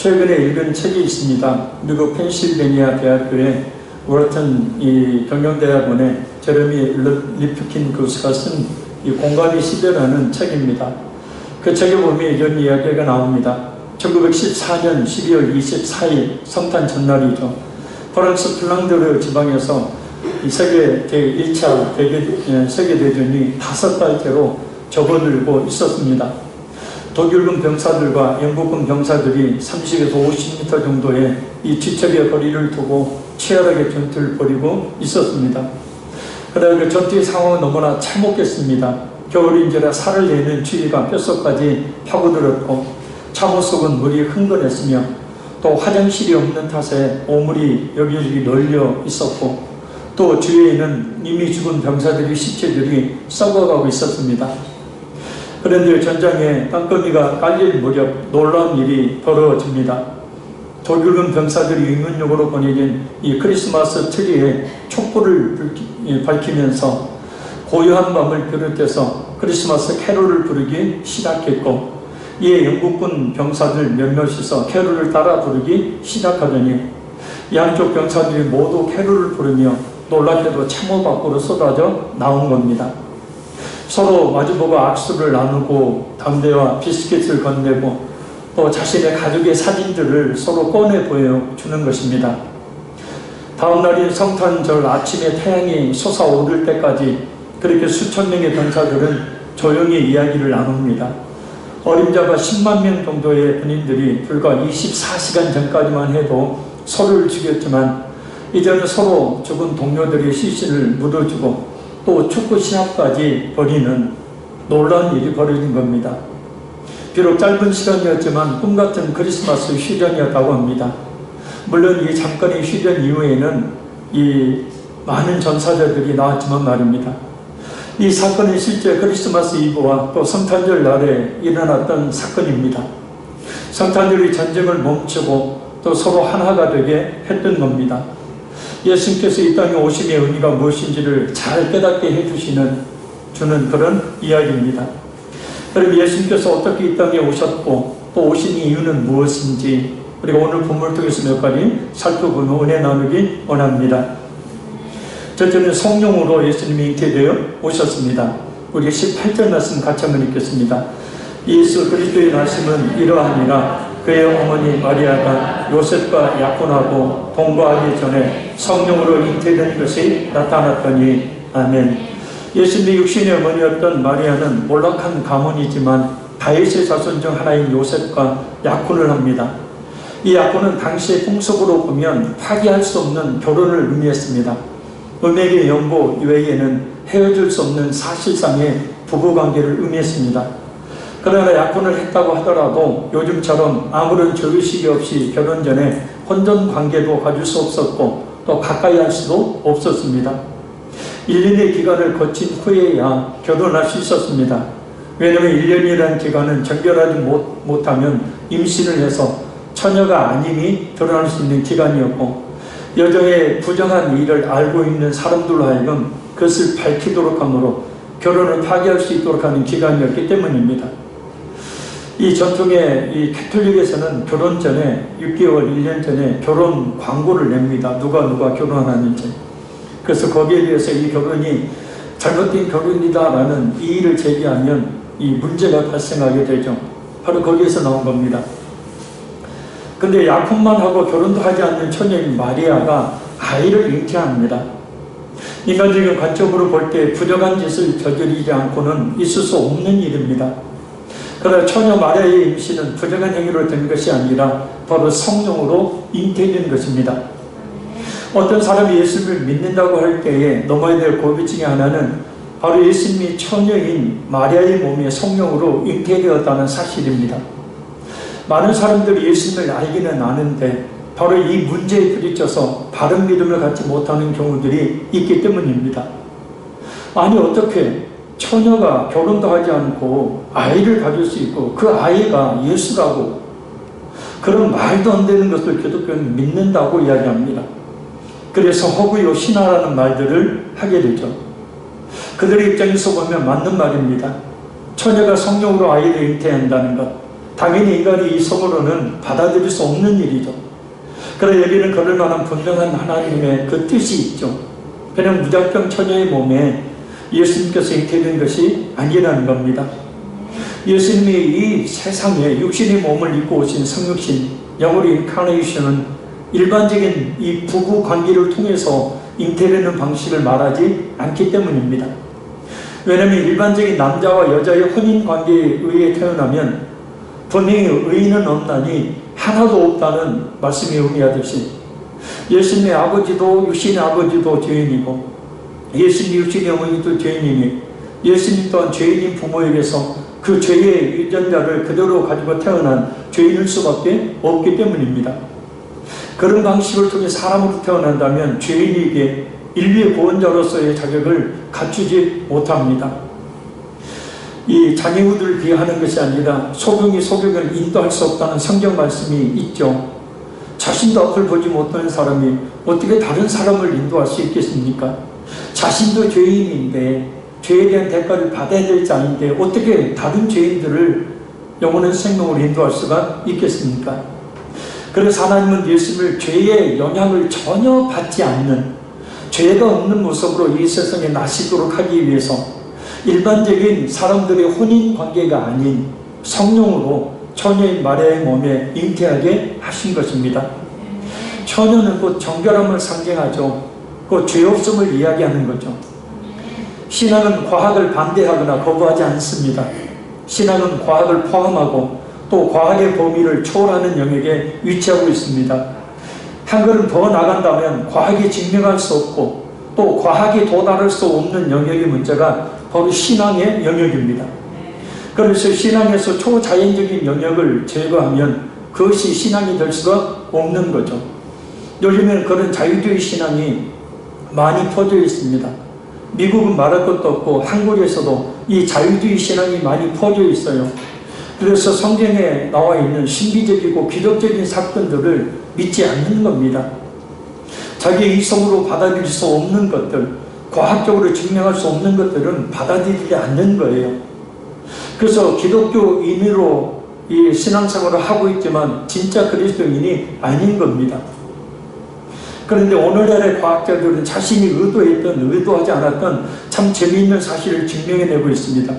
최근에 읽은 책이 있습니다. 미국 펜실베니아 대학교의 워튼 경영대학원의 제레미 리프킨 교수가 쓴 이 공감의 시대라는 책입니다. 그 책에 보면 이런 이야기가 나옵니다. 1914년 12월 24일 성탄 전날이죠. 프랑스 플랑드르 지방에서 이 세계 제1차 세계대전이 5달째로 접어들고 있었습니다. 독일군 병사들과 영국군 병사들이 30에서 50m 정도의 이 지척의 거리를 두고 치열하게 전투를 벌이고 있었습니다. 그러나 그 전투의 상황은 너무나 참혹했습니다. 겨울인지라 살을 내는 추위가 뼛속까지 파고들었고 참호 속은 물이 흥건했으며 또 화장실이 없는 탓에 오물이 여기저기 널려 있었고 또 주위에는 이미 죽은 병사들의 시체들이 썩어가고 있었습니다. 그런데 전장에 땅거미가 깔릴 무렵 놀라운 일이 벌어집니다. 독일군 병사들이 의문용으로 보내긴 이 크리스마스 트리에 촛불을 밝히면서 고요한 밤을 비롯해서 크리스마스 캐롤을 부르기 시작했고 이에 영국군 병사들 몇몇이서 캐롤을 따라 부르기 시작하더니 양쪽 병사들이 모두 캐롤을 부르며 놀랍게도 참호 밖으로 쏟아져 나온 겁니다. 서로 마주보고 악수를 나누고 담배와 비스킷을 건네고 또 자신의 가족의 사진들을 서로 꺼내 보여주는 것입니다. 다음 날인 성탄절 아침에 태양이 솟아오를 때까지 그렇게 수천 명의 병사들은 조용히 이야기를 나눕니다. 어림잡아 10만 명 정도의 군인들이 불과 24시간 전까지만 해도 서로를 죽였지만 이제는 서로 죽은 동료들의 시신을 묻어주고 또 축구 시합까지 벌이는 놀라운 일이 벌어진 겁니다. 비록 짧은 시간이었지만 꿈같은 크리스마스 휴전이었다고 합니다. 물론 이 잠깐의 휴전 이후에는 이 많은 전사자들이 나왔지만 말입니다. 이 사건은 실제 크리스마스 이브와 또 성탄절 날에 일어났던 사건입니다. 성탄절이 전쟁을 멈추고 또 서로 하나가 되게 했던 겁니다. 예수님께서 이 땅에 오심의 의미가 무엇인지를 잘 깨닫게 주는 그런 이야기입니다. 그럼 예수님께서 어떻게 이 땅에 오셨고 또 오신 이유는 무엇인지 우리가 오늘 본문을 통해서 몇 가지 살펴보며 은혜 나누기 원합니다. 첫째는 성령으로 예수님이 잉태되어 오셨습니다. 우리 18절 말씀 같이 한번 읽겠습니다. 예수 그리스도의 말씀은 이러하니라. 그의 어머니 마리아가 요셉과 약혼하고 동거하기 전에 성령으로 잉태된 것이 나타났더니 아멘. 예수님의 육신의 어머니였던 마리아는 몰락한 가문이지만 다윗의 자손 중 하나인 요셉과 약혼을 합니다. 이 약혼은 당시의 풍속으로 보면 파기할 수 없는 결혼을 의미했습니다. 음행의 연고 외에는 헤어질 수 없는 사실상의 부부관계를 의미했습니다. 그러나 약혼을 했다고 하더라도 요즘처럼 아무런 조유식이 없이 결혼 전에 혼전관계도 가질 수 없었고 또 가까이 할 수도 없었습니다. 1년의 기간을 거친 후에야 결혼할 수 있었습니다. 왜냐하면 1년이라는 기간은 정결하지 못하면 임신을 해서 처녀가 아님이 결혼할 수 있는 기간이었고 여자의 부정한 일을 알고 있는 사람들로 하여금 그것을 밝히도록 하므로 결혼을 파기할 수 있도록 하는 기간이었기 때문입니다. 이 전통의 이 캐톨릭에서는 결혼 전에 6개월, 1년 전에 결혼 광고를 냅니다. 누가 결혼하는지. 그래서 거기에 대해서 이 결혼이 잘못된 결혼이다라는 이의를 제기하면 이 문제가 발생하게 되죠. 바로 거기에서 나온 겁니다. 근데 약혼만 하고 결혼도 하지 않는 처녀인 마리아가 아이를 잉태합니다. 인간적인 관점으로 볼 때 부정한 짓을 저지르지 않고는 있을 수 없는 일입니다. 그러나 처녀 마리아의 임신은 부정한 행위로 된 것이 아니라 바로 성령으로 잉태된 것입니다. 어떤 사람이 예수님을 믿는다고 할 때에 넘어야 될 고비 중에 하나는 바로 예수님이 처녀인 마리아의 몸에 성령으로 잉태되었다는 사실입니다. 많은 사람들이 예수님을 알기는 아는데 바로 이 문제에 부딪혀서 바른 믿음을 갖지 못하는 경우들이 있기 때문입니다. 아니 어떻게 처녀가 결혼도 하지 않고 아이를 가질 수 있고 그 아이가 예수라고 그런 말도 안 되는 것을 기독교는 믿는다고 이야기합니다. 그래서 허구요 신화라는 말들을 하게 되죠. 그들의 입장에서 보면 맞는 말입니다. 처녀가 성령으로 아이를 잉태한다는 것, 당연히 인간이 이성으로는 받아들일 수 없는 일이죠. 그러나 여기는 그럴 만한 분명한 하나님의 그 뜻이 있죠. 그냥 무작정 처녀의 몸에 예수님께서 잉태된 것이 아니라는 겁니다. 예수님이 이 세상에 육신의 몸을 입고 오신 성육신, 영어로 인카네이션은 일반적인 이 부부 관계를 통해서 잉태되는 방식을 말하지 않기 때문입니다. 왜냐하면 일반적인 남자와 여자의 혼인 관계에 의해 태어나면 분명히 의인은 없나니 하나도 없다는 말씀이 의미하듯이 예수님의 아버지도 육신의 아버지도 죄인이고 예수님 육신의 어머니도 죄인이니 예수님 또한 죄인인 부모에게서 그 죄의 유전자를 그대로 가지고 태어난 죄인일 수밖에 없기 때문입니다. 그런 방식을 통해 사람으로 태어난다면 죄인에게 인류의 구원자로서의 자격을 갖추지 못합니다. 이 자녀우들을 비하하는 것이 아니라 소경이 소경을 인도할 수 없다는 성경 말씀이 있죠. 자신도 앞을 보지 못하는 사람이 어떻게 다른 사람을 인도할 수 있겠습니까? 자신도 죄인인데 죄에 대한 대가를 받아야 될 자인데 어떻게 다른 죄인들을 영원한 생명으로 인도할 수가 있겠습니까? 그래서 하나님은 예수님을 죄의 영향을 전혀 받지 않는 죄가 없는 모습으로 이 세상에 나시도록 하기 위해서 일반적인 사람들의 혼인관계가 아닌 성령으로 처녀인 마리아의 몸에 잉태하게 하신 것입니다. 처녀는 곧 정결함을 상징하죠. 그 죄 없음을 이야기하는 거죠. 신앙은 과학을 반대하거나 거부하지 않습니다. 신앙은 과학을 포함하고 또 과학의 범위를 초월하는 영역에 위치하고 있습니다. 한 걸음 더 나간다면 과학이 증명할 수 없고 또 과학이 도달할 수 없는 영역의 문제가 바로 신앙의 영역입니다. 그래서 신앙에서 초자연적인 영역을 제거하면 그것이 신앙이 될 수가 없는 거죠. 요즘에는 그런 자유주의 신앙이 많이 퍼져 있습니다. 미국은 말할 것도 없고 한국에서도 이 자유주의 신앙이 많이 퍼져 있어요. 그래서 성경에 나와 있는 신비적이고 기적적인 사건들을 믿지 않는 겁니다. 자기의 이성으로 받아들일 수 없는 것들, 과학적으로 증명할 수 없는 것들은 받아들이지 않는 거예요. 그래서 기독교인으로 이 신앙생활을 하고 있지만 진짜 그리스도인이 아닌 겁니다. 그런데 오늘날의 과학자들은 자신이 의도했던 의도하지 않았던 참 재미있는 사실을 증명해내고 있습니다.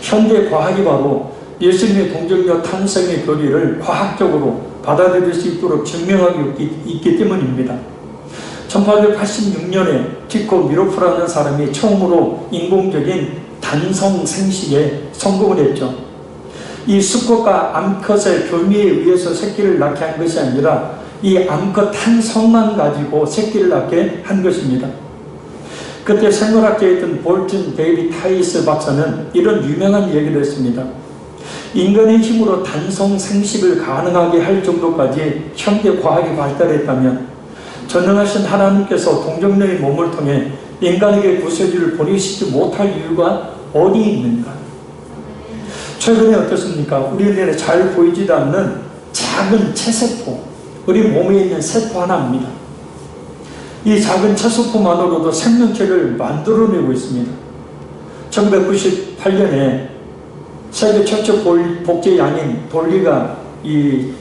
현대 과학이 바로 예수님의 동정녀 탄생의 교리를 과학적으로 받아들일 수 있도록 증명하고 있기 때문입니다. 1886년에 티코 미로프라는 사람이 처음으로 인공적인 단성 생식에 성공을 했죠. 이 수컷과 암컷의 교미에 의해서 새끼를 낳게 한 것이 아니라 이 암컷 한 성만 가지고 새끼를 낳게 한 것입니다. 그때 생물학자였던 볼튼 데이비 타이스 박사는 이런 유명한 얘기를 했습니다. 인간의 힘으로 단성 생식을 가능하게 할 정도까지 현대 과학이 발달했다면 전능하신 하나님께서 동정녀의 몸을 통해 인간에게 구세주를 보내시지 못할 이유가 어디 있는가? 최근에 어떻습니까? 우리 눈에 잘 보이지도 않는 작은 체세포, 우리 몸에 있는 세포 하나입니다. 이 작은 체세포만으로도 생명체를 만들어내고 있습니다. 1998년에 세계 최초 복제양인 돌리가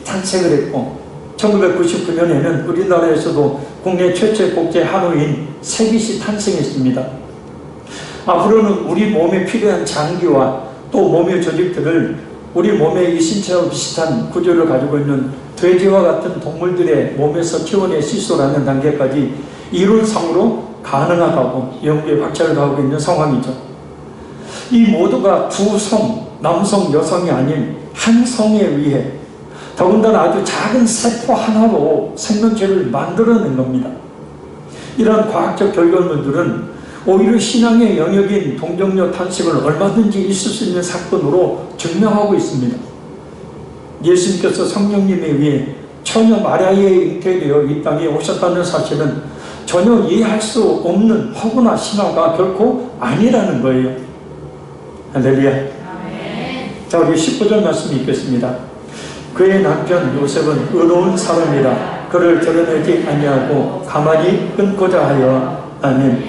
탄생을 했고 1999년에는 우리나라에서도 국내 최초의 복제 한우인 세빗이 탄생했습니다. 앞으로는 우리 몸에 필요한 장기와 또 몸의 조직들을 우리 몸의 이 신체와 비슷한 구조를 가지고 있는 돼지와 같은 동물들의 몸에서 키워내 시술하는 단계까지 이론상으로 가능하다고 연구에 박차를 가하고 있는 상황이죠. 이 모두가 두 성, 남성, 여성이 아닌 한 성에 의해 더군다나 아주 작은 세포 하나로 생명체를 만들어낸 겁니다. 이러한 과학적 결과물들은 오히려 신앙의 영역인 동정녀 탄생을 얼마든지 있을 수 있는 사건으로 증명하고 있습니다. 예수님께서 성령님에 의해 처녀 마리아에 잉태되어 이 땅에 오셨다는 사실은 전혀 이해할 수 없는 허구나 신화가 결코 아니라는 거예요. 할렐루야. 자, 우리 19절 말씀 읽겠습니다. 그의 남편 요셉은 의로운 사람이라 그를 드러내지 아니하고 가만히 끊고자 하여. 아멘.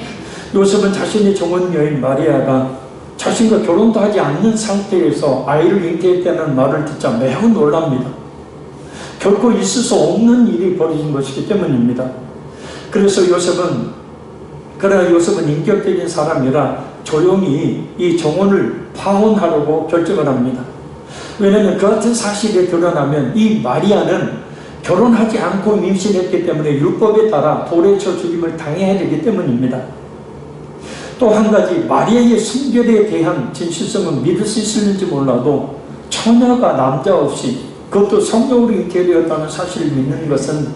요셉은 자신의 종은 여인 마리아가 자신과 결혼도 하지 않는 상태에서 아이를 잉태했다는 말을 듣자 매우 놀랍니다. 결코 있을 수 없는 일이 벌어진 것이기 때문입니다. 그래서 그러나 요셉은 인격적인 사람이라 조용히 이 정원을 파혼하려고 결정을 합니다. 왜냐하면 그 같은 사실이 드러나면 이 마리아는 결혼하지 않고 임신했기 때문에 율법에 따라 돌에 쳐 죽임을 당해야 되기 때문입니다. 또 한 가지, 마리아의 순결에 대한 진실성은 믿을 수 있을지 몰라도 처녀가 남자 없이, 그것도 성령으로 잉태되었다는 사실을 믿는 것은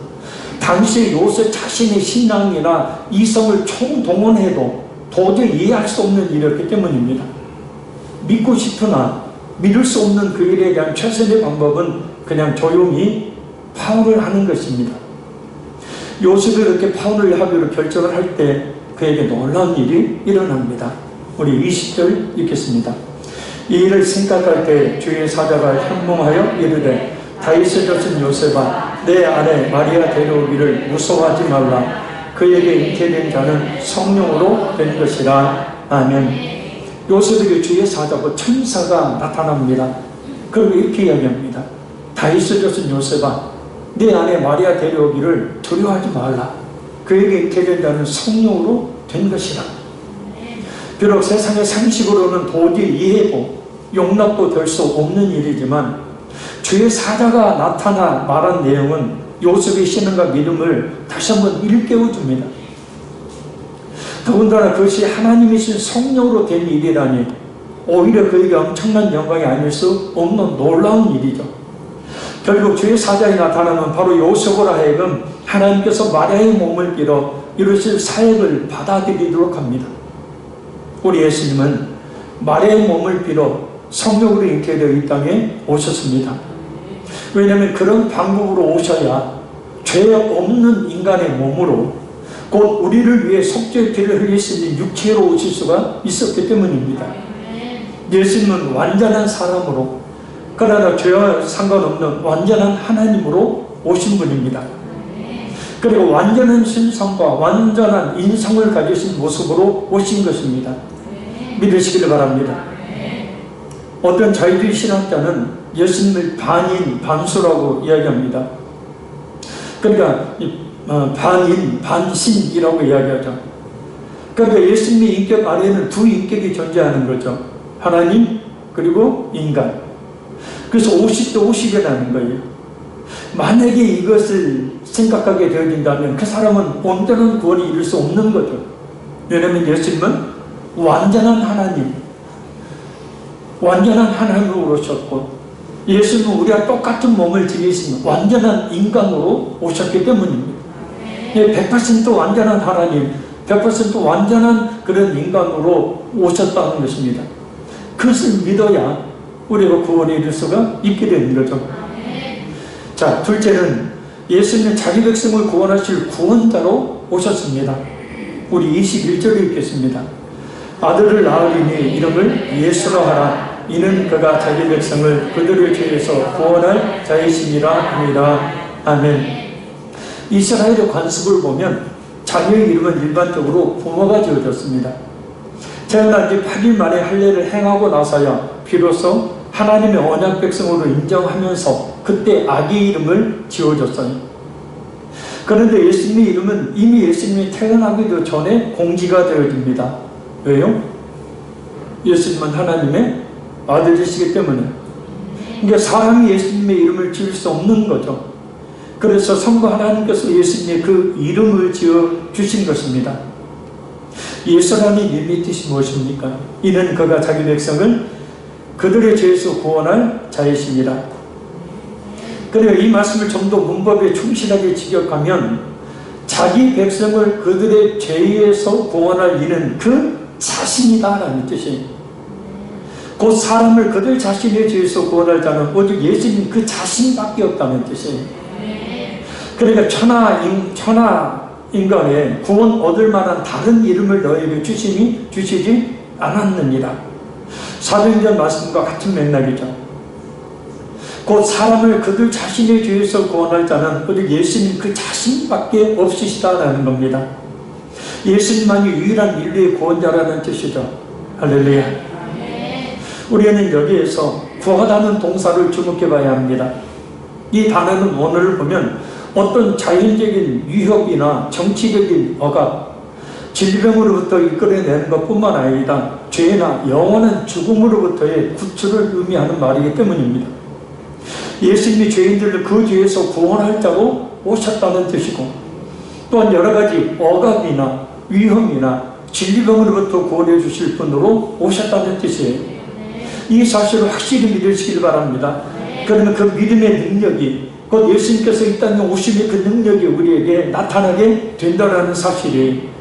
당시 요셉 자신의 신앙이나 이성을 총동원해도 도저히 이해할 수 없는 일이었기 때문입니다. 믿고 싶으나 믿을 수 없는 그 일에 대한 최선의 방법은 그냥 조용히 파혼을 하는 것입니다. 요셉이 이렇게 파혼을 하기로 결정을 할 때 그에게 놀라운 일이 일어납니다. 우리 20절 읽겠습니다. 이 일을 생각할 때 주의 사자가 현몽하여 이르되 다윗의 젖은 요셉아 내 아내 마리아 데려오기를 무서워하지 말라. 그에게 잉태된 자는 성령으로 된 것이라. 아멘. 요셉에게 주의 사자고 천사가 나타납니다. 그리고 이렇게 이야기합니다. 다윗의 젖은 요셉아 내 아내 마리아 데려오기를 두려워하지 말라. 그에게 잉태된 자는 성령으로 된 것이라. 비록 세상의 상식으로는 도저히 이해도 용납도 될 수 없는 일이지만 주의 사자가 나타나 말한 내용은 요셉의 신앙과 믿음을 다시 한번 일깨워줍니다. 더군다나 그것이 하나님이신 성령으로 된 일이라니 오히려 그에게 엄청난 영광이 아닐 수 없는 놀라운 일이죠. 결국 주의 사자에 나타나면 바로 요셉으로 하여금 하나님께서 마리아의 몸을 빌어 이루실 사역을 받아들이도록 합니다. 우리 예수님은 마리아의 몸을 빌어 성령으로 잉태되어 이 땅에 오셨습니다. 왜냐하면 그런 방법으로 오셔야 죄 없는 인간의 몸으로 곧 우리를 위해 속죄의 피를 흘릴 수 있는 육체로 오실 수가 있었기 때문입니다. 예수님은 완전한 사람으로 그러나 죄와 상관없는 완전한 하나님으로 오신 분입니다. 그리고 완전한 신성과 완전한 인성을 가지신 모습으로 오신 것입니다. 믿으시기를 바랍니다. 어떤 자유주의 신학자는 예수님을 반인, 반수라고 이야기합니다. 그러니까 반인, 반신이라고 이야기하죠. 그러니까 예수님의 인격 아래에는 두 인격이 존재하는 거죠. 하나님 그리고 인간. 그래서 50대 50이라는 거예요. 만약에 이것을 생각하게 되어진다면 그 사람은 온전한 구원이 이룰 수 없는 거죠. 왜냐하면 예수님은 완전한 하나님, 완전한 하나님으로 오셨고 예수님은 우리와 똑같은 몸을 지니신 완전한 인간으로 오셨기 때문입니다. 100% 완전한 하나님, 100% 완전한 그런 인간으로 오셨다는 것입니다. 그것을 믿어야 우리가 구원에 이를 수가 있게 되는 거죠. 자, 둘째는 예수님은 자기 백성을 구원하실 구원자로 오셨습니다. 우리 21절을 읽겠습니다. 아들을 낳으리니 이름을 예수로 하라. 이는 그가 자기 백성을 그들의 죄에서 구원할 자이심이라 합니다. 아멘. 이스라엘의 관습을 보면 자녀의 이름은 일반적으로 부모가 지어졌습니다. 태어난 지 8일 만에 할례를 행하고 나서야 비로소 하나님의 언약 백성으로 인정하면서 그때 아기 이름을 지어줬어요. 그런데 예수님의 이름은 이미 예수님이 태어나기도 전에 공지가 되어집니다. 왜요? 예수님은 하나님의 아들이시기 때문에. 그러니까 사람이 예수님의 이름을 지을 수 없는 거죠. 그래서 성부 하나님께서 예수님의 그 이름을 지어 주신 것입니다. 예수라는 이름의 뜻이 무엇입니까? 이는 그가 자기 백성을 그들의 죄에서 구원할 자이십니다. 그리고 이 말씀을 좀 더 문법에 충실하게 직역하면 자기 백성을 그들의 죄에서 구원할 이는 그 자신이다 라는 뜻이에요. 곧 사람을 그들 자신의 죄에서 구원할 자는 오직 예수님 그 자신밖에 없다는 뜻이에요. 그러니까 천하 인간에 구원 얻을 만한 다른 이름을 너에게 주시지 않았느니라. 사도행전 말씀과 같은 맥락이죠. 곧 사람을 그들 자신의 죄에서 구원할 자는 오직 예수님 그 자신밖에 없으시다라는 겁니다. 예수님만이 유일한 인류의 구원자라는 뜻이죠. 할렐루야. 우리는 여기에서 구하다는 동사를 주목해 봐야 합니다. 이 단어는 원어를 보면 어떤 자연적인 위협이나 정치적인 억압, 질병으로부터 이끌어내는 것뿐만 아니라 죄나 영원한 죽음으로부터의 구출을 의미하는 말이기 때문입니다. 예수님이 죄인들을 그 죄에서 구원할 자로 오셨다는 뜻이고, 또한 여러 가지 억압이나 위험이나 질병으로부터 구원해 주실 분으로 오셨다는 뜻이에요. 이 사실을 확실히 믿으시길 바랍니다. 그러면 그 믿음의 능력이 곧 예수님께서 이 땅에 오심의 그 능력이 우리에게 나타나게 된다는 사실이에요.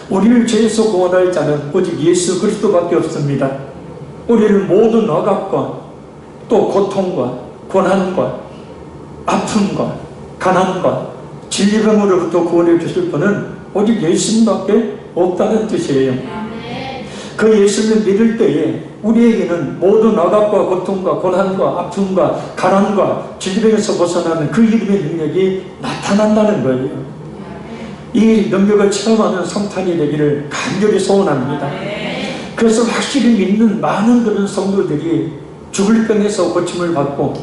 우리를 죄에서 구원할 자는 오직 예수 그리스도밖에 없습니다. 우리를 모든 억압과 또 고통과 고난과 아픔과 가난과 질병으로부터 구원해 주실 분은 오직 예수님밖에 없다는 뜻이에요. 그 예수님을 믿을 때에 우리에게는 모든 억압과 고통과 고난과 아픔과 가난과 질병에서 벗어나는 그 이름의 능력이 나타난다는 거예요. 이 능력을 체험하는 성탄이 되기를 간절히 소원합니다. 그래서 확실히 믿는 많은 그런 성도들이 죽을 병에서 고침을 받고,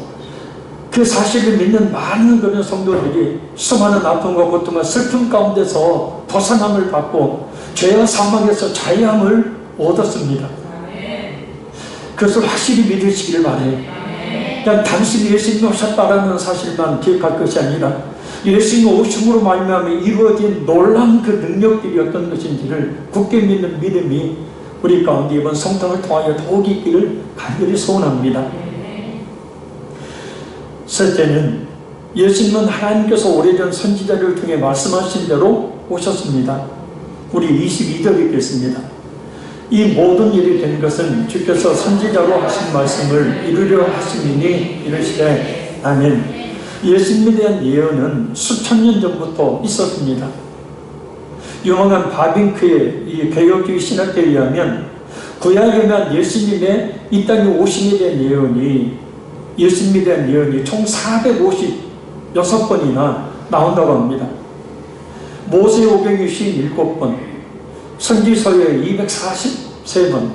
그 사실을 믿는 많은 그런 성도들이 수많은 아픔과 고통과 슬픔 가운데서 벗어남을 받고 죄와 사망에서 자유함을 얻었습니다. 그것을 확실히 믿으시길 바래요. 그냥 단순히 예수님이 오셨다라는 사실만 기억할 것이 아니라 예수님의 오심으로 말미암아 이루어진 놀라운 그 능력들이 어떤 것인지를 굳게 믿는 믿음이 우리 가운데 이번 성탄을 통하여 더욱 있기를 간절히 소원합니다. 셋째는 예수님은 하나님께서 오래전 선지자를 통해 말씀하신 대로 오셨습니다. 우리 22절 읽겠습니다. 이 모든 일이 된 것은 주께서 선지자로 하신 말씀을 이루려 하심이니 이르시되 아멘. 예수님에 대한 예언은 수천 년 전부터 있었습니다. 유명한 바빙크의 이 개혁주의 신학에 의하면 구약에 대한 예수님의 이 땅에 오심에 대한 예수님에 대한 예언이 총 456번이나 나온다고 합니다. 모세 오경이 57번, 선지서에 243번,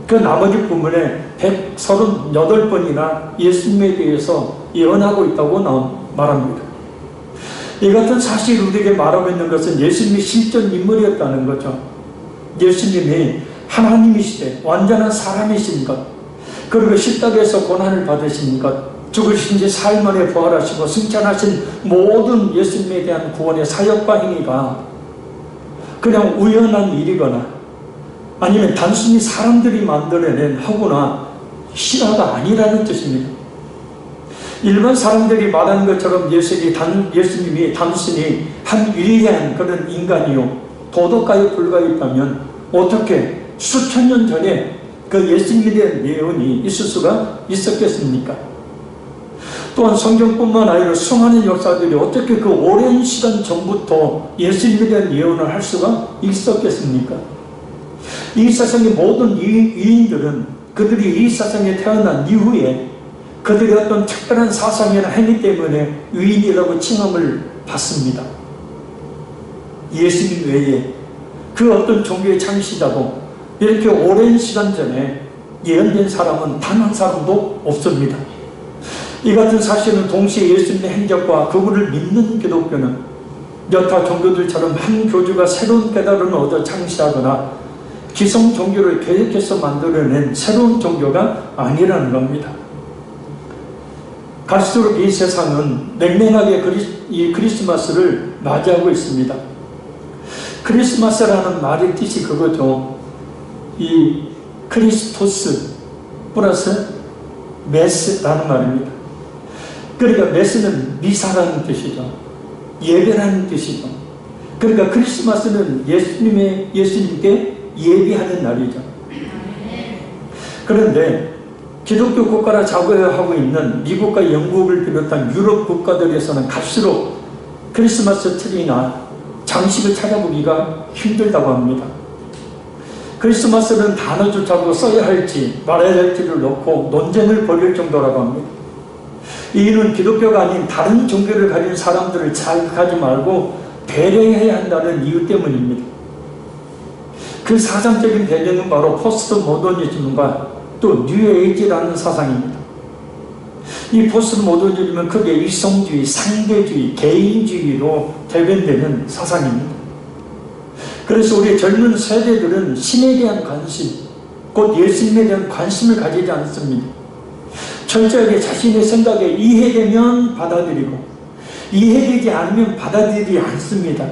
그 나머지 부분에 138번이나 예수님에 대해서 예언하고 있다고 말합니다. 이 같은 사실을 우리에게 말하고 있는 것은 예수님이 실존 인물이었다는 거죠. 예수님이 하나님이시되 완전한 사람이신 것, 그리고 십자가에서 고난을 받으신 것, 죽으신 지 사흘 만에 부활하시고 승천하신 모든 예수님에 대한 구원의 사역과 행위가 그냥 우연한 일이거나 아니면 단순히 사람들이 만들어낸 하구나 신화가 아니라는 뜻입니다. 일반 사람들이 말하는 것처럼 예수님이 단순히 한 위대한 그런 인간이요 도덕가에 불과했다면 어떻게 수천 년 전에 그 예수님에 대한 예언이 있을 수가 있었겠습니까? 또한 성경뿐만 아니라 수많은 역사들이 어떻게 그 오랜 시간 전부터 예수님에 대한 예언을 할 수가 있었겠습니까? 이 세상의 모든 위인들은 그들이 이 세상에 태어난 이후에 그들의 어떤 특별한 사상이나 행위 때문에 위인이라고 칭함을 받습니다. 예수님 외에 그 어떤 종교의 창시자고 이렇게 오랜 시간 전에 예언된 사람은 단 한 사람도 없습니다. 이 같은 사실은 동시에 예수님의 행적과 그분을 믿는 기독교는 여타 종교들처럼 한 교주가 새로운 깨달음을 얻어 창시하거나 기성 종교를 계획해서 만들어낸 새로운 종교가 아니라는 겁니다. 갈수록 이 세상은 냉랭하게 이 크리스마스를 맞이하고 있습니다. 크리스마스라는 말의 뜻이 그거죠. 이 크리스토스 플러스 메스라는 말입니다. 그러니까 메스는 미사라는 뜻이죠. 예배라는 뜻이죠. 그러니까 크리스마스는 예수님께 예비하는 날이죠. 그런데 기독교 국가라 자부하고 있는 미국과 영국을 비롯한 유럽 국가들에서는 갈수록 크리스마스 트리나 장식을 찾아보기가 힘들다고 합니다. 크리스마스는 단어조차도 써야 할지 말아야 할지를 놓고 논쟁을 벌일 정도라고 합니다. 이유는 기독교가 아닌 다른 종교를 가진 사람들을 자극하지 말고 배려해야 한다는 이유 때문입니다. 그 사상적인 배경은 바로 포스트 모더니즘과 또 뉴에이지라는 사상입니다. 이 포스트 모더니즘은 크게 이성주의, 상대주의, 개인주의로 대변되는 사상입니다. 그래서 우리 젊은 세대들은 신에 대한 관심, 곧 예수님에 대한 관심을 가지지 않습니다. 철저하게 자신의 생각에 이해되면 받아들이고 이해되지 않으면 받아들이지 않습니다.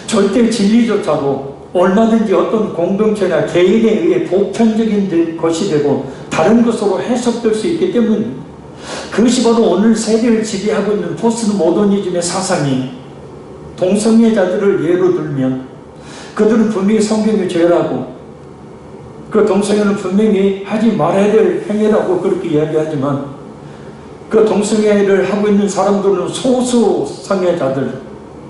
절대 진리조차도 얼마든지 어떤 공동체나 개인에 의해 보편적인 것이 되고 다른 것으로 해석될 수 있기 때문입니다. 그것이 바로 오늘 세대를 지배하고 있는 포스트 모더니즘의 사상이 동성애자들을 예로 들면 그들은 분명히 성경에 죄라고 그 동성애는 분명히 하지 말아야 될 행위라고 그렇게 이야기하지만 그 동성애를 하고 있는 사람들은 소수 성애자들,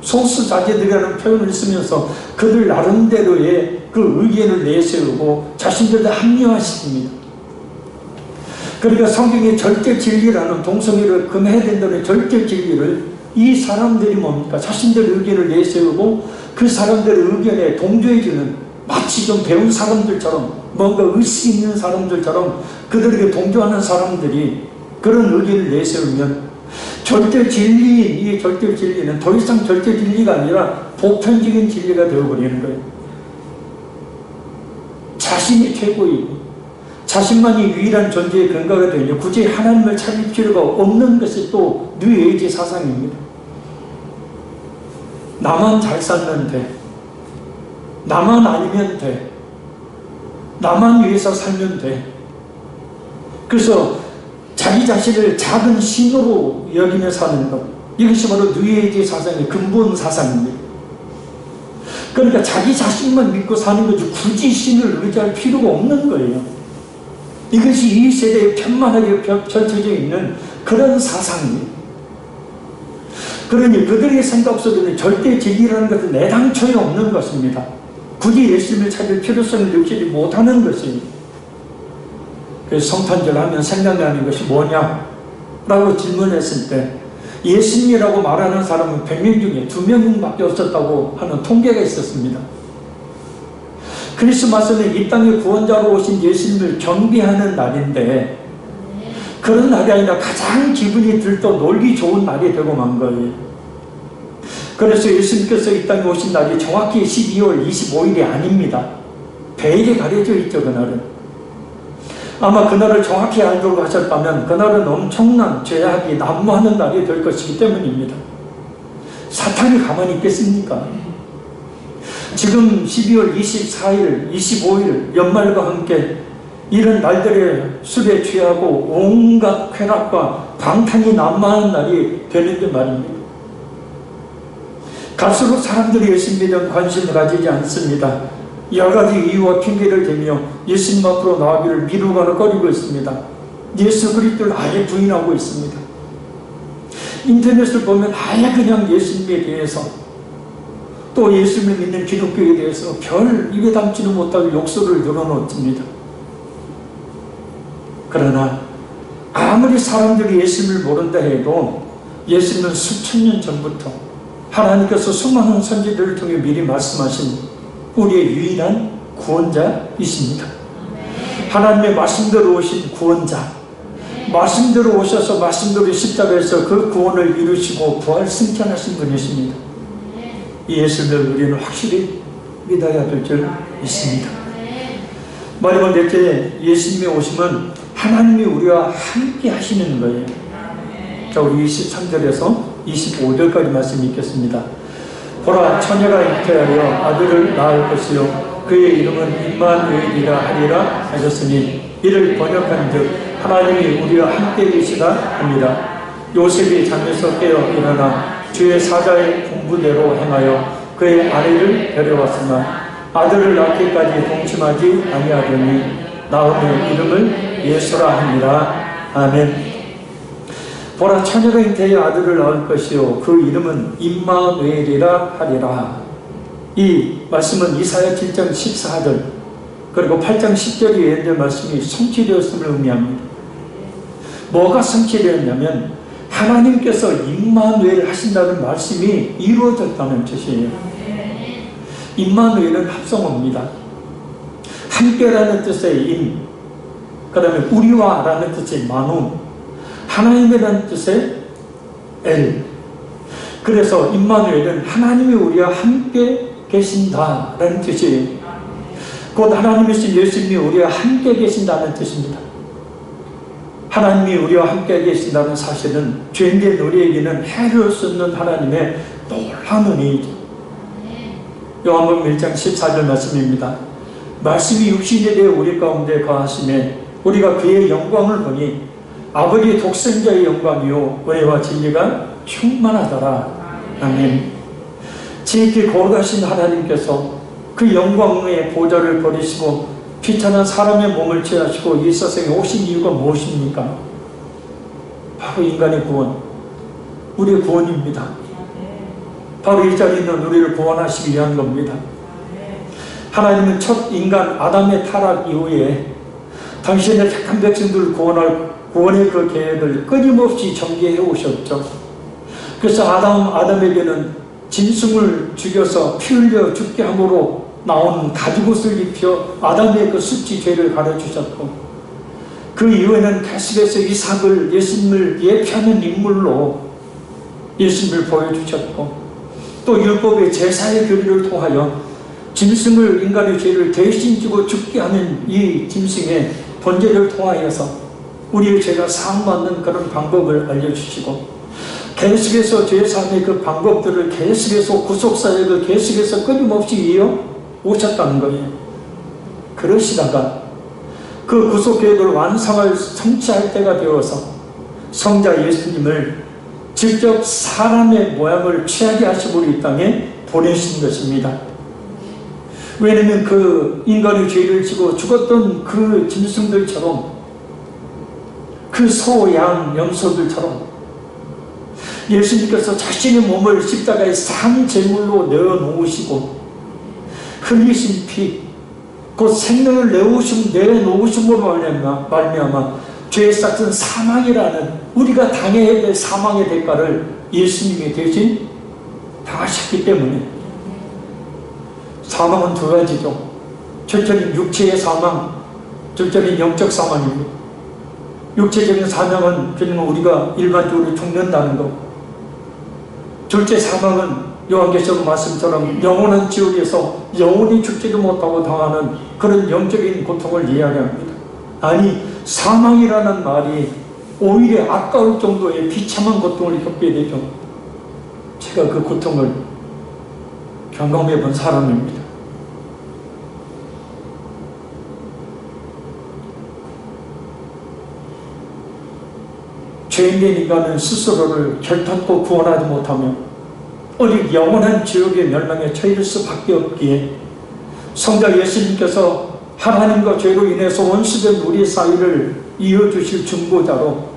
소수자제들이라는 표현을 쓰면서 그들 나름대로의 그 의견을 내세우고 자신들도 합리화시킵니다. 그러니까 성경의 절대 진리라는 동성애를 금해야 된다는 절대 진리를 이 사람들이 뭡니까? 자신들의 의견을 내세우고 그 사람들의 의견에 동조해주는 마치 좀 배운 사람들처럼 뭔가 의식 있는 사람들처럼 그들에게 동조하는 사람들이 그런 의견을 내세우면 절대 진리인 이 절대 진리는 더 이상 절대 진리가 아니라 보편적인 진리가 되어버리는 거예요. 자신이 최고이고 자신만이 유일한 존재의 근거가 되며 굳이 하나님을 찾을 필요가 없는 것이 또 뉴에이지 사상입니다. 나만 잘 살면 돼. 나만 아니면 돼. 나만 위해서 살면 돼. 그래서 자기 자신을 작은 신으로 여기며 사는 것, 이것이 바로 뉴에이지 사상의 근본 사상입니다. 그러니까 자기 자신만 믿고 사는 거지 굳이 신을 의지할 필요가 없는 거예요. 이것이 이 세대에 편만하게 펼쳐져 있는 그런 사상입니다. 그러니 그들의 생각 속에는 절대 진리라는 것은 애당초에 없는 것입니다. 굳이 예수님을 찾을 필요성을 느끼지 못하는 것입니다. 그래서 성탄절 하면 생각나는 것이 뭐냐? 라고 질문했을 때 예수님이라고 말하는 사람은 100명 중에 2명밖에 없었다고 하는 통계가 있었습니다. 크리스마스는 이 땅의 구원자로 오신 예수님을 경배하는 날인데 그런 날이 아니라 가장 기분이 들떠 놀기 좋은 날이 되고 만 거예요. 그래서 예수님께서 이 땅에 오신 날이 정확히 12월 25일이 아닙니다. 배일에 가려져 있죠. 그날은. 아마 그날을 정확히 알도록 하셨다면 그날은 엄청난 죄악이 난무하는 날이 될 것이기 때문입니다. 사탄이 가만히 있겠습니까? 지금 12월 24일, 25일 연말과 함께 이런 날들에 술에 취하고 온갖 쾌락과 방탕이 난무하는 날이 되는데 말입니다. 갈수록 사람들이 예수님에 대한 관심을 가지지 않습니다. 여러 가지 이유와 핑계를 대며 예수님 앞으로 나가기를 미루거나 꺼리고 있습니다. 예수 그리스도를 아예 부인하고 있습니다. 인터넷을 보면 아예 그냥 예수님에 대해서 또 예수님을 믿는 기독교에 대해서 별 입에 담지는 못할 욕설을 늘어놓습니다. 그러나 아무리 사람들이 예수님을 모른다 해도 예수님은 수천 년 전부터 하나님께서 수많은 선지자들을 통해 미리 말씀하신 우리의 유일한 구원자이십니다. 하나님의 말씀대로 오신 구원자, 말씀대로 오셔서 말씀대로 십자가에서 그 구원을 이루시고 부활 승천하신 분이십니다. 이 예수님을 우리는 확실히 믿어야 될 줄 믿습니다. 마지막 넷째, 예수님의 오심은 하나님이 우리와 함께 하시는 거예요. 자, 우리 23절에서 25절까지 말씀 읽겠습니다. 보라, 처녀가 잉태하여 아들을 낳을 것이요 그의 이름은 임마누엘이라 하리라 하셨으니 이를 번역한즉 하나님이 우리와 함께 계시다 합니다. 요셉이 잠에서 깨어 일어나 주의 사자의 분부대로 행하여 그의 아내를 데려왔으나 아들을 낳기까지 동침하지 아니하더니 낳음의 이름을 예수라 하니라. 아멘. 보라, 처녀가 잉태하여 아들을 낳을 것이요 그 이름은 임마누엘이라 하리라. 이 말씀은 이사야 7장 14절 그리고 8장 10절의 예언된 말씀이 성취되었음을 의미합니다. 뭐가 성취되었냐면 하나님께서 임마누엘 하신다는 말씀이 이루어졌다는 뜻이에요. 임마누엘은 합성어입니다. 함께라는 뜻의 임, 그 다음에 우리와라는 뜻의 마누, 하나님이라는 뜻의 엘. 그래서 임마누엘은 하나님이 우리와 함께 계신다라는 뜻이에요. 곧 하나님이신 예수님이 우리와 함께 계신다는 뜻입니다. 하나님이 우리와 함께 계신다는 사실은 죄인된 우리에게는 해를 수 없는 하나님의 놀라운 은혜이죠. 요한복음 1장 14절 말씀입니다. 말씀이 육신이 되어 우리 가운데 거하심에 우리가 그의 영광을 보니 아버지의 독생자의 영광이요 은혜와 진리가 충만하더라. 아멘. 지극히 거룩하신 하나님께서 그 영광의 보좌를 버리시고 귀천한 사람의 몸을 취하시고 이 세상에 오신 이유가 무엇입니까? 바로 인간의 구원, 우리의 구원입니다. 바로 이 자리에 있는 우리를 구원하시기 위한 겁니다. 하나님은 첫 인간 아담의 타락 이후에 당신의 택한 백성들을 구원할 구원의 그 계획을 끊임없이 전개해 오셨죠. 그래서 아담에게는 짐승을 죽여서 피 흘려 죽게 함으로 나온 가죽옷을 입혀 아담의 그 수치 죄를 가르치셨고, 그 이후에는 계속해서 이삭을 예수님을 예표하는 인물로 예수님을 보여주셨고, 또 율법의 제사의 교리를 통하여 짐승을 인간의 죄를 대신 지고 죽게 하는 이 짐승의 번제를 통하여서 우리의 죄가 사함받는 그런 방법을 알려주시고, 계속해서 죄사함의 그 방법들을 계속해서 구속사역을 계속해서 끊임없이 이어 오셨다는 거예요. 그러시다가 그 구속계획을 완성할 성취할 때가 되어서 성자 예수님을 직접 사람의 모양을 취하게 하시고 이 땅에 보내신 것입니다. 왜냐하면 그 인간의 죄를 지고 죽었던 그 짐승들처럼, 그 소, 양, 염소들처럼 예수님께서 자신의 몸을 십자가에 상제물로 내어놓으시고 흘리신 피, 곧 생명을 내놓으심으로 말미암아 죄의 싹은 사망이라는 우리가 당해야 될 사망의 대가를 예수님이 대신 당하셨기 때문에, 사망은 두 가지죠. 첫째는 육체의 사망, 둘째는 영적 사망입니다. 육체적인 사망은 그냥 우리가 일반적으로 죽는다는 것. 둘째 사망은 요한계시록 말씀처럼 영원한 지옥에서 영원히 죽지도 못하고 당하는 그런 영적인 고통을 이야기합니다. 아니, 사망이라는 말이 오히려 아까울 정도의 비참한 고통을 겪게 되죠. 제가 그 고통을 경험해 본 사람입니다. 죄인된 인간은 스스로를 결탄코 구원하지 못하며 오직 영원한 지옥의 멸망에 처할 수밖에 없기에 성자 예수님께서 하나님과 죄로 인해서 원수된 우리 사이를 이어주실 중보자로,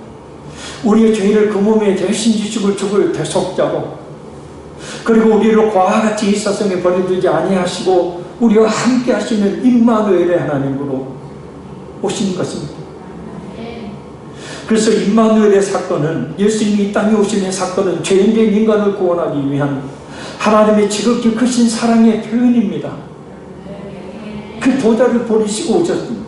우리의 죄를 그 몸에 대신 지시고 죽을 대속자로, 그리고 우리를 과와 같이 이 세상에 버려두지 아니하시고 우리와 함께 하시는 임마누엘의 하나님으로 오신 것입니다. 그래서 임마누엘의 사건은, 예수님이 이 땅에 오심의 사건은 죄인된 인간을 구원하기 위한 하나님의 지극히 크신 사랑의 표현입니다. 그 보좌를 버리시고 오셨습니다.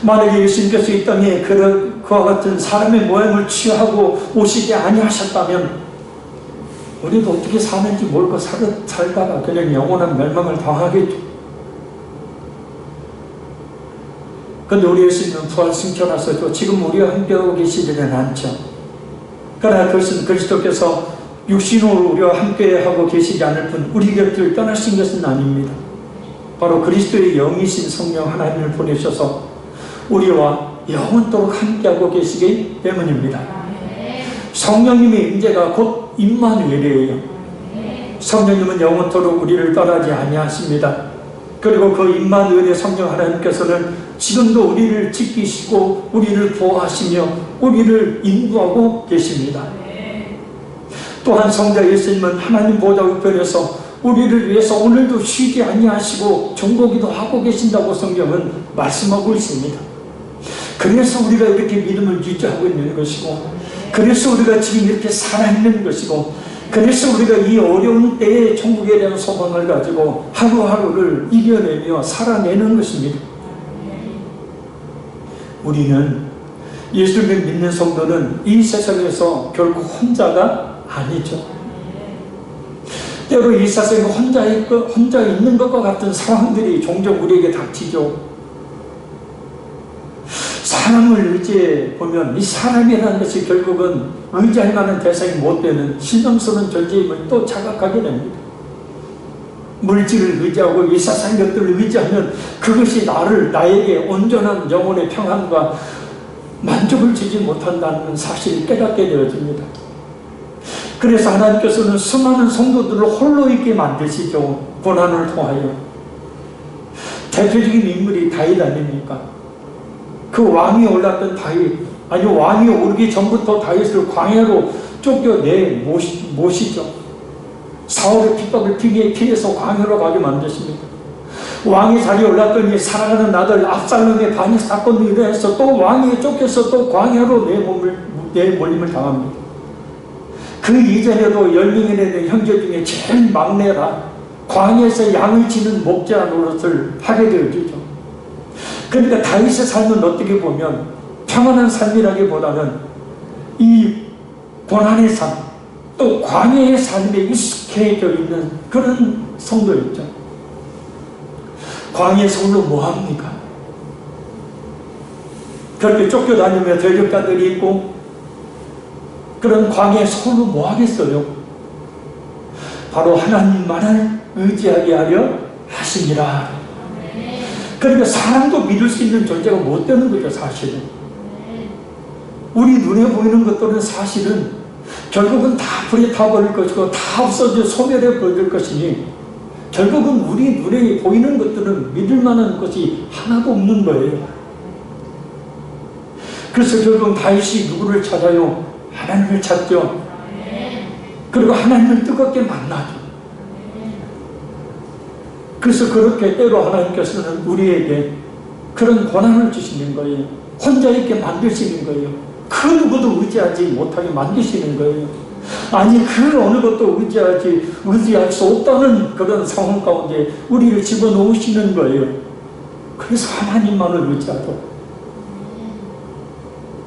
만약에 예수님께서 이 땅에 그와 같은 사람의 모양을 취하고 오시지 아니하셨다면 우리도 어떻게 사는지 모르고 살다가 그냥 영원한 멸망을 당하겠죠. 그런데 우리 예수님은 부활 승천하셔도 지금 우리와 함께하고 계시지는 않죠. 그러나 그것은 그리스도께서 육신으로 우리와 함께하고 계시지 않을 뿐 우리 곁을 떠나신 것은 아닙니다. 바로 그리스도의 영이신 성령 하나님을 보내셔서 우리와 영원토록 함께하고 계시기 때문입니다. 성령님의 임재가 곧 임마누엘이에요. 성령님은 영원토록 우리를 떠나지 아니하십니다. 그리고 그 임마누엘의 성령 하나님께서는 지금도 우리를 지키시고 우리를 보호하시며 우리를 인도하고 계십니다. 또한 성자 예수님은 하나님 보좌 우편에서 우리를 위해서 오늘도 쉬지 아니하시고 중보기도 하고 계신다고 성경은 말씀하고 있습니다. 그래서 우리가 이렇게 믿음을 유지하고 있는 것이고, 그래서 우리가 지금 이렇게 살아있는 것이고, 그래서 우리가 이 어려운 때에 천국에 대한 소망을 가지고 하루하루를 이겨내며 살아내는 것입니다. 우리는 예수를 믿는 성도는 이 세상에서 결국 혼자가 아니죠. 때로 이 세상에 혼자 있는 것과 같은 상황들이 종종 우리에게 닥치죠. 사람을 의지해 보면 이 사람이라는 것이 결국은 의지할 만한 대상이 못 되는 신성스러운 존재임을 또 자각하게 됩니다. 물질을 의지하고 이 세상 것들을 의지하면 그것이 나에게 온전한 영혼의 평안과 만족을 주지 못한다는 사실을 깨닫게 되어집니다. 그래서 하나님께서는 수많은 성도들을 홀로 있게 만드시죠. 고난을 통하여. 대표적인 인물이 다윗 아닙니까? 그 왕이 올랐던 다윗, 아니 왕이 오르기 전부터 다윗을 광야로 쫓겨내 모시죠. 사울의 핍박을 피해서 광야로 가게 만드십니다. 왕이 자리에 올랐더니 사랑하는 아들 압살롬의 반역 사건도 일어나서 또 왕이 쫓겨서 또 광야로 내몰림을 당합니다. 그 이전에도 10명이 되는 형제 중에 제일 막내라 광야에서 양을 치는 목자 노릇을 하게 되어지죠. 그러니까 다윗의 삶은 어떻게 보면 평안한 삶이라기보다는 이 고난의 삶, 또 광야의 삶에 익숙해져 있는 그런 성도였죠. 광야에서 홀로 뭐합니까? 그렇게 쫓겨다니며 대적자들이 있고 그런 광야에서 홀로 뭐하겠어요? 바로 하나님만을 의지하게 하려 하시니라. 그러니까 사람도 믿을 수 있는 존재가 못 되는 거죠. 사실은 우리 눈에 보이는 것들은 사실은 결국은 다 불에 타버릴 것이고 다 없어져 소멸해 버릴 것이니 결국은 우리 눈에 보이는 것들은 믿을 만한 것이 하나도 없는 거예요. 그래서 결국은 다윗이 누구를 찾아요? 하나님을 찾죠. 그리고 하나님을 뜨겁게 만나죠. 그래서 그렇게 때로 하나님께서는 우리에게 그런 고난을 주시는 거예요. 혼자 있게 만드시는 거예요. 그 누구도 의지하지 못하게 만드시는 거예요. 아니 그 어느 것도 의지할 수 없다는 그런 상황 가운데 우리를 집어넣으시는 거예요. 그래서 하나님만을 의지하죠.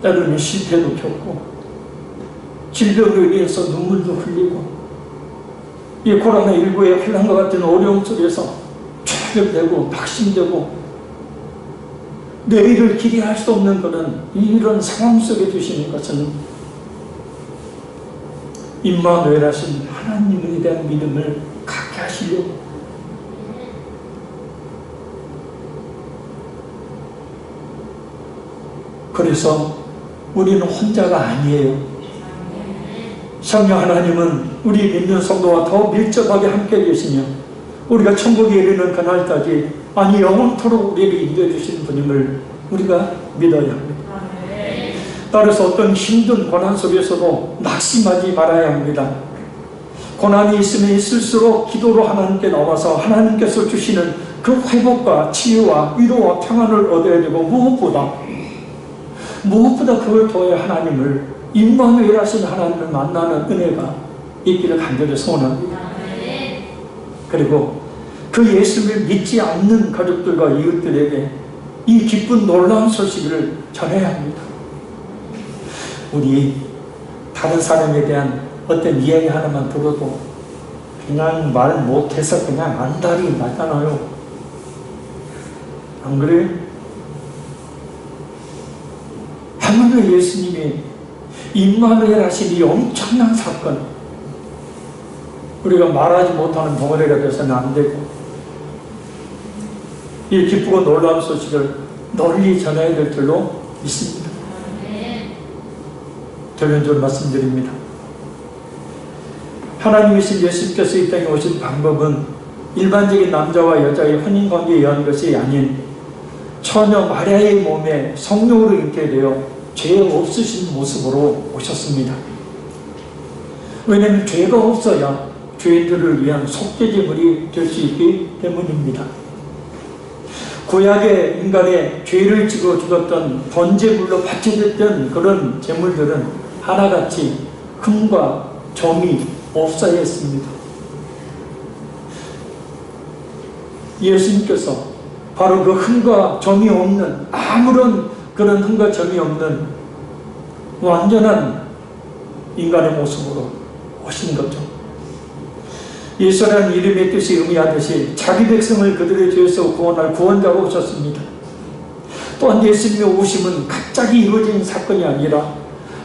때로는 실패도 겪고 질병으로 인해서 눈물도 흘리고 이 코로나19의 혼란과 같은 어려움 속에서 좌절되고 낙심되고 내일을 기대할 수 없는 그런 이런 상황 속에 두시는 것은 임마누엘 하신 하나님에 대한 믿음을 갖게 하시려고. 그래서 우리는 혼자가 아니에요. 성령 하나님은 우리 믿는 성도와 더 밀접하게 함께 계시며 우리가 천국에 이르는 그날까지 아니 영원토록 우리를 인도해 주시는 분임을 우리가 믿어야 합니다. 따라서 어떤 힘든 고난 속에서도 낙심하지 말아야 합니다. 고난이 있으면 있을수록 기도로 하나님께 나와서 하나님께서 주시는 그 회복과 치유와 위로와 평안을 얻어야 되고 무엇보다 그걸 통해 하나님을 임마누엘 하신 하나님을 만나는 은혜가 있기를 간절히 소원합니다. 그리고 그 예수를 믿지 않는 가족들과 이웃들에게 이 기쁜 놀라운 소식을 전해야 합니다. 우리 다른 사람에 대한 어떤 이야기 하나만 들어도 그냥 말 못해서 그냥 안달이 나잖아요. 안 그래요? 하물며 예수님이 임마누엘 하신 이 엄청난 사건 우리가 말하지 못하는 덩어리가 돼서는 안 되고 이 기쁘고 놀라운 소식을 널리 전해야 될 줄로 믿습니다. 결론적으로 말씀드립니다. 하나님이신 예수님께서 이 땅에 오신 방법은 일반적인 남자와 여자의 혼인관계에 의한 것이 아닌 처녀 마리아의 몸에 성령으로 잉태되어 죄 없으신 모습으로 오셨습니다. 왜냐하면 죄가 없어야 죄인들을 위한 속죄제물이 될 수 있기 때문입니다. 구약의 인간의 죄를 지고 죽었던 번제물로 바쳐졌던 그런 제물들은 하나같이 흠과 점이 없어야 했습니다. 예수님께서 바로 그 흠과 점이 없는, 아무런 그런 흠과 점이 없는 완전한 인간의 모습으로 오신 거죠. 예수라는 이름의 뜻이 의미하듯이 자기 백성을 그들의 죄에서 구원할 구원자가 오셨습니다. 또한 예수님의 오심은 갑자기 이루어진 사건이 아니라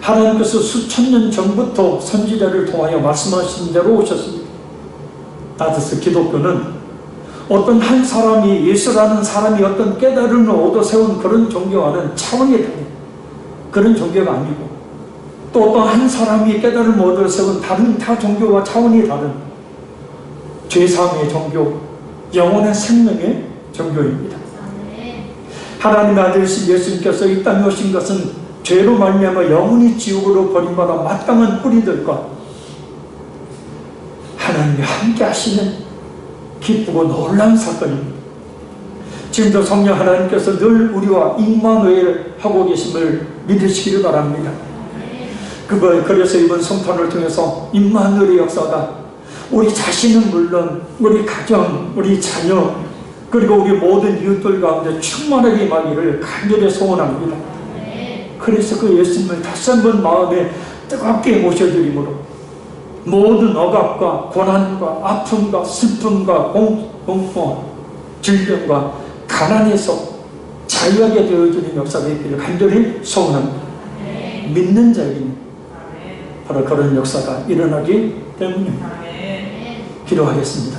하나님께서 수천 년 전부터 선지자를 통하여 말씀하신 대로 오셨습니다. 따라서 기독교는 어떤 한 사람이, 예수라는 사람이 어떤 깨달음을 얻어 세운 그런 종교와는 차원이 다른 그런 종교가 아니고, 또 어떤 한 사람이 깨달음을 얻어 세운 다른 타 종교와 차원이 다른 죄사함의 종교, 영원한 생명의 종교입니다. 하나님의 아들이신 예수님께서 이 땅에 오신 것은 죄로 말미암아 영원히 지옥으로 버림받아 마땅한 뿌리들과 하나님이 함께 하시는 기쁘고 놀라운 사건입니다. 지금도 성령 하나님께서 늘 우리와 임마누엘 하고 계심을 믿으시기를 바랍니다. 그래서 이번 성탄을 통해서 임마누엘의 역사가 우리 자신은 물론 우리 가정, 우리 자녀, 그리고 우리 모든 이웃들 가운데 충만하게 임하기를 간절히 소원합니다. 그래서 그 예수님을 다시 한번 마음에 뜨겁게 모셔드림으로 모든 억압과 고난과 아픔과 슬픔과 공포, 질병과 가난에서 자유하게 되어주는 역사가 있기를 간절히 소원합니다. 믿는 자에게는 바로 그런 역사가 일어나기 때문입니다. 기도하겠습니다.